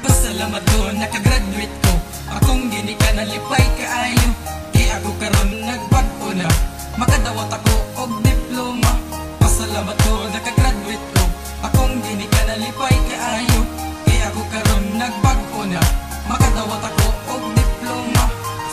Pasalamat ko nakagraduate ko, akong gini ka nalipay kaayo. Di ako karon nagbag-o na, makadawat ako og diploma. Pasalamat ko nakagraduate ko, akong gini ka nalipay kaayo. Di ako karon nagbag-o na, makadawat ako og diploma.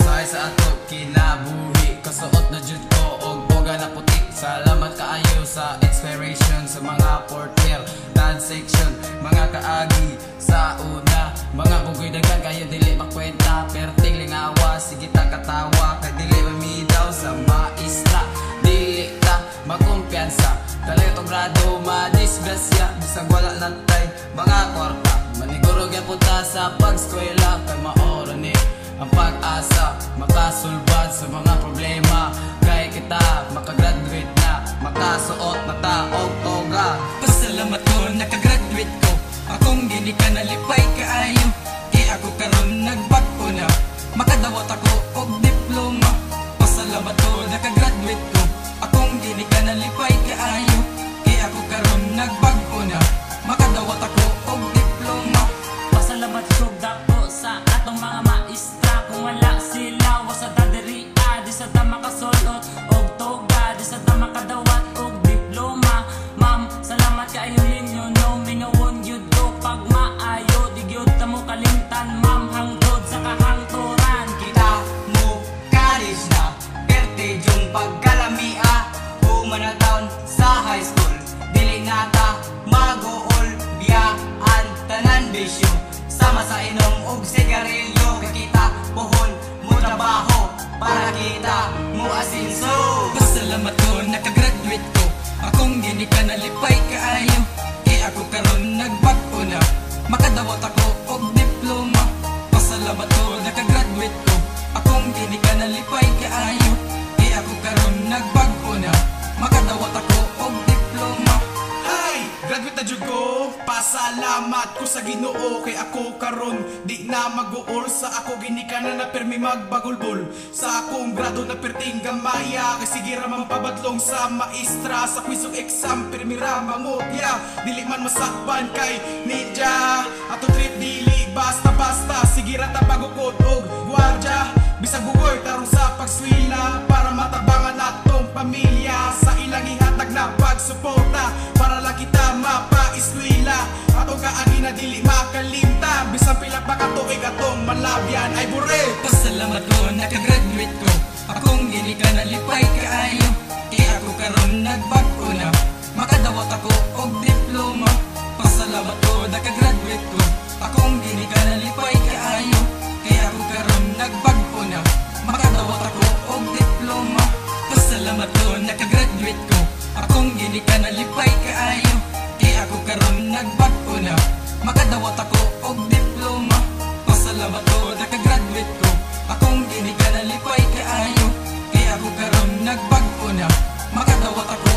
Say sa ato kinabuhi, kasuot na jud ko og boga na putik. Salamat kaayo sa inspiration sa mga portier, dance section, mga kaagi sa una. Mga bugoy dagan kayo dili makwenta, perting lingawa, sige ta katawa. Kay dili mamidaw sa maistra, dili ta makumpiyansa. Kalayo tong grado madisgrasya, bisag wala natay mga kwarta. Manigurog yan punta sa pag-eskwela, kay maoro ni ang pag-asa, makasulbad sa mga problema. Kay kita makagraduate na, makasuot na ta og toga. Pasalamat ko nakagraduate ko, akong gini ka nalipay kaayo. Di ako karon nagbag-o na, makadawat ako og diploma. Pasalamat ko nakagraduate ko, akong gini ka nalipay kaayo. Di ako karon nagbag-o na, makadawat ako og diploma. Pasalamat ko dako sa atong mga maestra. Kung wala sila, wasa dadiriya. Di sa ta makasulot og toga, di sa ta makadawat og diploma. Ma'am, salamat kaayo ninyo, no mingawon gyud ko pag maayo. Di gyud ta mo kalimtan, ma'am, hangtod sa kahangturan. Kita mo college na, perte yung pagkalamia. Humanataon sa high school, dili nata mag-uol. Biyaan tanan bisyo, sama sa inom og sigarilyo. Kita puhon mo trabaho para kita mo asinso. Pasalamat ko nakagraduate ko, akong gini ka nalipay kaayo. Di ako karon nagbag-o na, makadawat ako og diploma. Pasalamat ko nakagraduate ko, akong gini ka nalipay kaayo. Di ako karon nagbag-o na, makadawat ako og diploma. Ay, graduate na jud ko. Pasalamat ko sa Ginoo kay ako karon di na mag-uol sa ako ginikana na permi magbagulbol. Sa akong grado na perting gamaya, kay sige ra man pabadlong sa maestra. Sa quiz ug exam permi ra mangopya, dili man masakpan kay ninja. Ato trip dili basta-basta, sige ra ta pagukod og gwardya. Bisag bugoy tarong sa pagswila, para matabangan natong pamilya. Sa ilang ihatag na pagsuporta, para lang kita mapa-eskwela. Atong kaagi na dili makalimta, bisang pila pa katuig atong malabyan ay bure. Pasalamat ko nakagraduate ko, akong gini ka nalipay kaayo. Di ako karon nagbag-o na, makadawat ako og diploma. Pasalamat ko nakagraduate ko, akong gini ka nalipay kaayo. Kaya ako karon nagbag-o na, makadawat ako og diploma. Pasalamat ko nakagraduate ko, akong gini ka nalipay kaayo. Kaya ako karon nagbag-o na, makadawat ako og diploma. Pasalamat ko nakagraduate ko, akong gini ka nalipay kaayo. Kaya ako karon nagbag-o na, makadawat ako